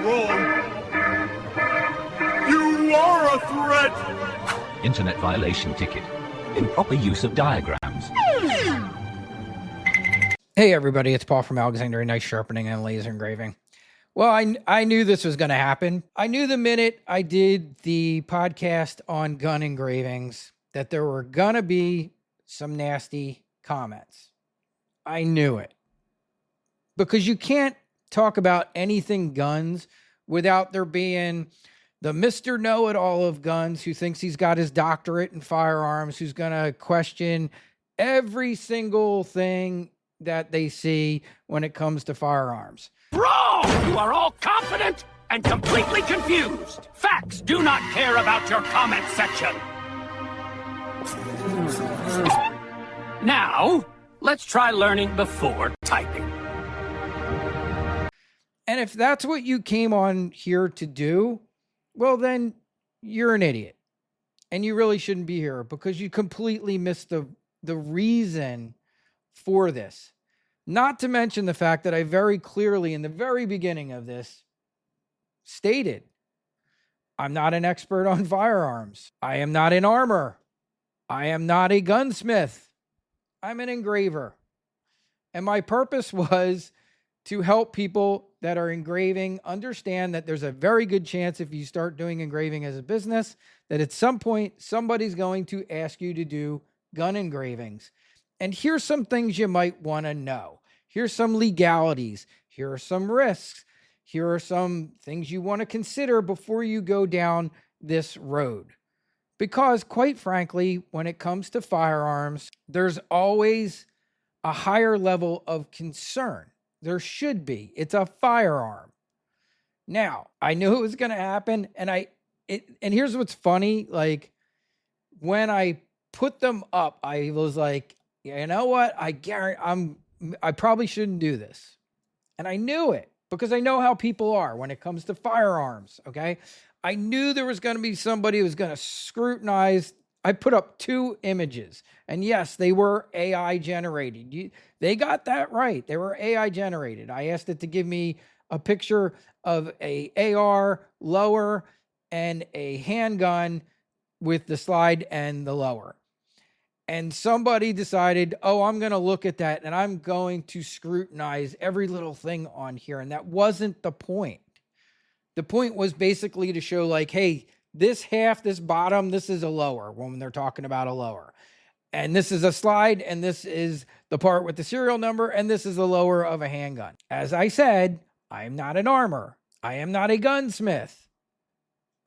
wrong. You are a threat. Internet violation ticket. Improper use of diagrams. Hey everybody, it's Paul from Alexandria Knife Sharpening and Laser Engraving. Well, I knew this was going to happen. I knew the minute I did the podcast on gun engravings that there were going to be some nasty comments. I knew it. Because you can't talk about anything guns without there being the Mr. Know-It-All of guns who thinks he's got his doctorate in firearms, who's going to question every single thing that they see when it comes to firearms. Wrong! You are all confident and completely confused. Facts do not care about your comment section. Now, let's try learning before typing. And if that's what you came on here to do, well, then you're an idiot. And you really shouldn't be here because you completely missed the reason for this. Not to mention the fact that I very clearly in the very beginning of this stated, I'm not an expert on firearms. I am not an armor. I am not a gunsmith. I'm an engraver. And my purpose was to help people that are engraving understand that there's a very good chance if you start doing engraving as a business, that at some point somebody's going to ask you to do gun engravings. And here's some things you might want to know. Here's some legalities. Here are some risks. Here are some things you want to consider before you go down this road. Because quite frankly, when it comes to firearms, there's always a higher level of concern. There should be. It's a firearm. Now, I knew it was going to happen, and here's what's funny. Like when I put them up, I was like, you know what? I probably shouldn't do this. And I knew it because I know how people are when it comes to firearms. Okay. I knew there was going to be somebody who was going to scrutinize. I put up 2 images and yes, they were AI generated. They got that right. They were AI generated. I asked it to give me a picture of a AR lower and a handgun with the slide and the lower. And somebody decided, oh, I'm going to look at that and I'm going to scrutinize every little thing on here. And that wasn't the point. The point was basically to show like, hey, this half, this bottom, this is a lower when they're talking about a lower. And this is a slide and this is the part with the serial number and this is the lower of a handgun. As I said, I am not an armor. I am not a gunsmith.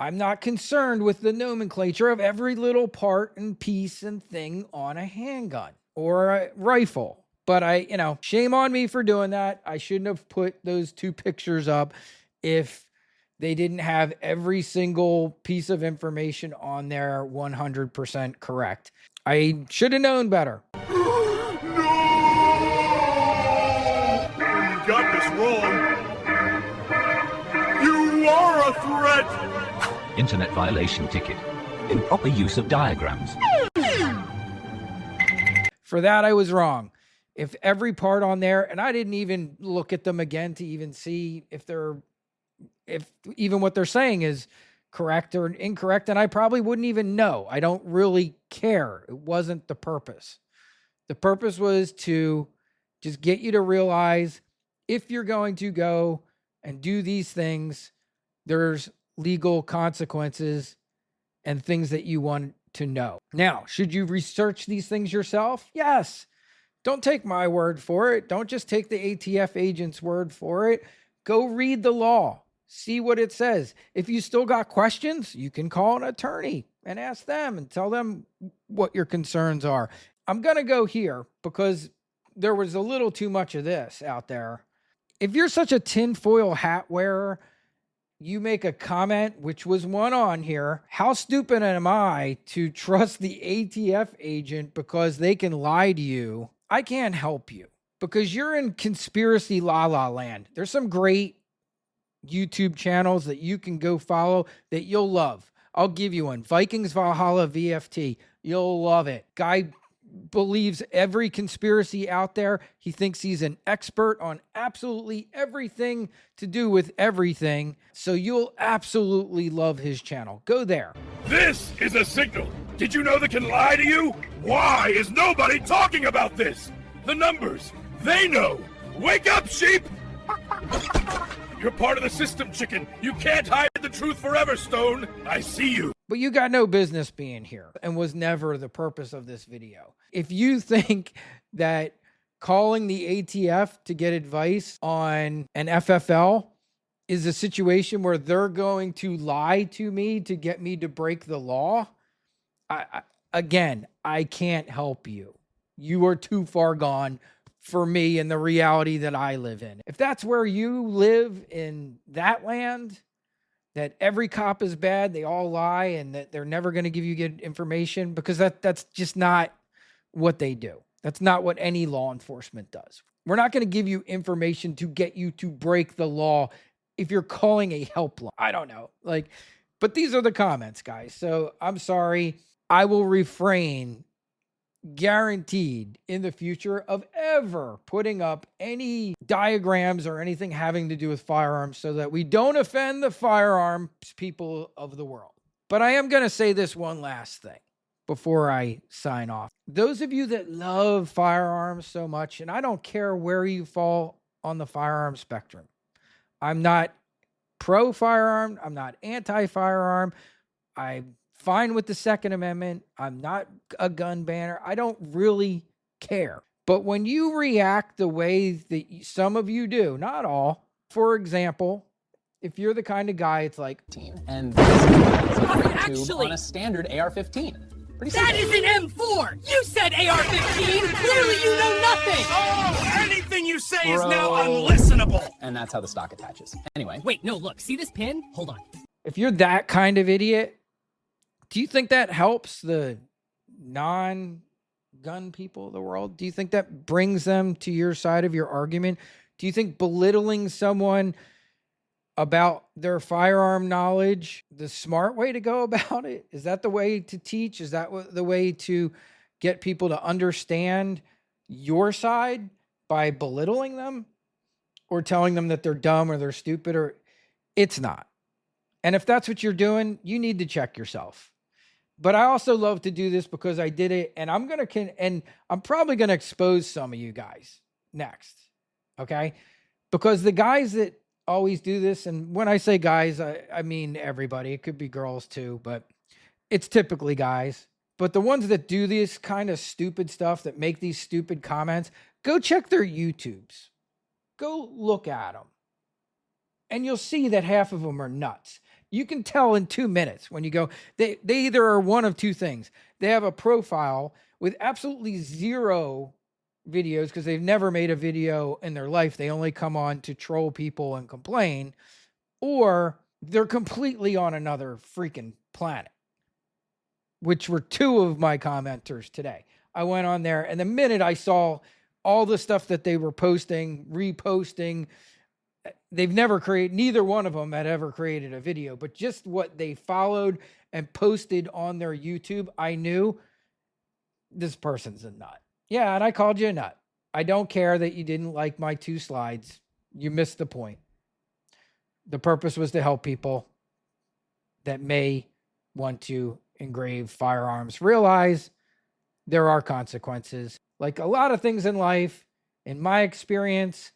I'm not concerned with the nomenclature of every little part and piece and thing on a handgun or a rifle. But shame on me for doing that. I shouldn't have put those 2 pictures up if they didn't have every single piece of information on there 100% correct. I should have known better. No! You got this wrong. You are a threat. Internet violation ticket. Improper use of diagrams. For that, I was wrong. If every part on there, and I didn't even look at them again to even see if even what they're saying is correct or incorrect, and I probably wouldn't even know. I don't really care. It wasn't the purpose. The purpose was to just get you to realize if you're going to go and do these things, there's legal consequences and things that you want to know. Now, should you research these things yourself? Yes. Don't take my word for it. Don't just take the ATF agent's word for it. Go read the law. See what it says. If you still got questions, you can call an attorney and ask them and tell them what your concerns are. I'm going to go here because there was a little too much of this out there. If you're such a tinfoil hat wearer, you make a comment, which was one on here. How stupid am I to trust the ATF agent because they can lie to you? I can't help you because you're in conspiracy la la land. There's some great YouTube channels that you can go follow that you'll love. I'll give you one. Vikings Valhalla VFT. You'll love it. Guy believes every conspiracy out there. He thinks he's an expert on absolutely everything to do with everything. So you'll absolutely love his channel. Go there. This is a signal. Did you know they can lie to you? Why is nobody talking about this? The numbers, they know. Wake up, sheep! You're part of the system, chicken. You can't hide the truth forever, Stone. I see you. But you got no business being here and was never the purpose of this video. If you think that calling the ATF to get advice on an FFL is a situation where they're going to lie to me to get me to break the law, I can't help you. You are too far gone for me and the reality that I live in. If that's where you live in that land, that every cop is bad, they all lie, and that they're never going to give you good information, because that's just not what they do. That's not what any law enforcement does. We're not going to give you information to get you to break the law if you're calling a helpline. I don't know. But these are the comments, guys. So I'm sorry. I will refrain, guaranteed, in the future of ever putting up any diagrams or anything having to do with firearms, so that we don't offend the firearms people of the world. But I am going to say this one last thing before I sign off. Those of you that love firearms so much, and I don't care where you fall on the firearm spectrum. I'm not pro firearm. I'm not anti firearm. I'm fine with the Second Amendment. I'm not a gun banner. I don't really care. But when you react the way that some of you do, not all, for example, if you're the kind of guy, it's like, and this is on a standard AR-15. That is an M4! You said AR-15! Clearly you know nothing! Oh, anything you say is now unlistenable! And that's how the stock attaches. Anyway. Wait, no, look. See this pin? Hold on. if you're that kind of idiot, do you think that helps the non-gun people of the world? Do you think that brings them to your side of your argument? Do you think belittling someone about their firearm knowledge, the smart way to go about it? Is that the way to teach? Is that the way to get people to understand your side, by belittling them or telling them that they're dumb or they're stupid? Or it's not. And if that's what you're doing, you need to check yourself. But I also love to do this because I did it, and I'm probably going to expose some of you guys next. Okay? Because the guys that always do this, and when I say guys, I mean everybody. It could be girls too, but it's typically guys. But the ones that do this kind of stupid stuff, that make these stupid comments, go check their YouTubes. Go look at them. And you'll see that half of them are nuts. You can tell in 2 minutes when you go, they either are one of two things. They have a profile with absolutely zero videos because they've never made a video in their life. They only come on to troll people and complain, or they're completely on another freaking planet, which were two of my commenters today. I went on there, and the minute I saw all the stuff that they were posting, reposting, they've never created, neither one of them had ever created a video, but just what they followed and posted on their YouTube, I knew this person's a nut. Yeah, and I called you a nut. I don't care that you didn't like my 2 slides. You missed the point. The purpose was to help people that may want to engrave firearms realize there are consequences. Like a lot of things in life, in my experience,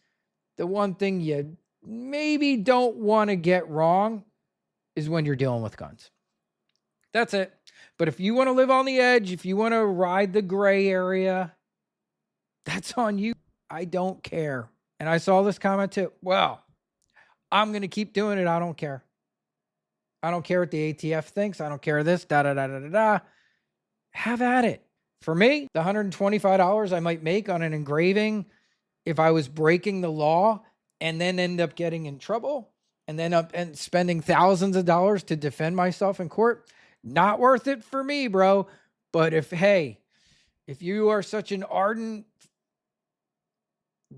the one thing you maybe don't want to get wrong is when you're dealing with guns. That's it. But if you want to live on the edge, if you want to ride the gray area, that's on you. I don't care. And I saw this comment too. Well, I'm going to keep doing it. I don't care. I don't care what the ATF thinks. I don't care this, da-da-da-da-da-da. Have at it. For me, the $125 I might make on an engraving, if I was breaking the law and then end up getting in trouble and then up and spending thousands of dollars to defend myself in court, not worth it for me, bro. But if you are such an ardent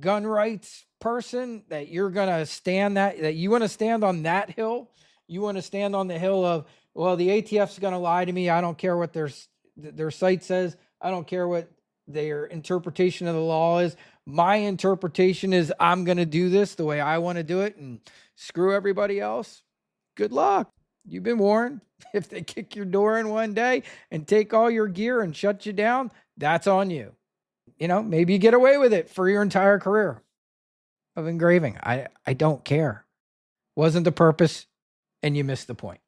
gun rights person that you're going to stand that you want to stand on that hill, you want to stand on the hill of, well, the ATF's going to lie to me. I don't care what their site says. I don't care what their interpretation of the law is. My interpretation is I'm going to do this the way I want to do it and screw everybody else. Good luck. You've been warned. If they kick your door in one day and take all your gear and shut you down, that's on you. You know, maybe you get away with it for your entire career of engraving. I don't care. Wasn't the purpose, and you missed the point.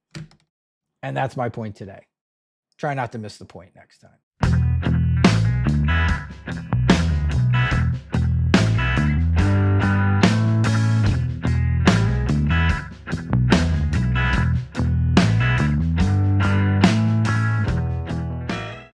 And that's my point today. Try not to miss the point next time.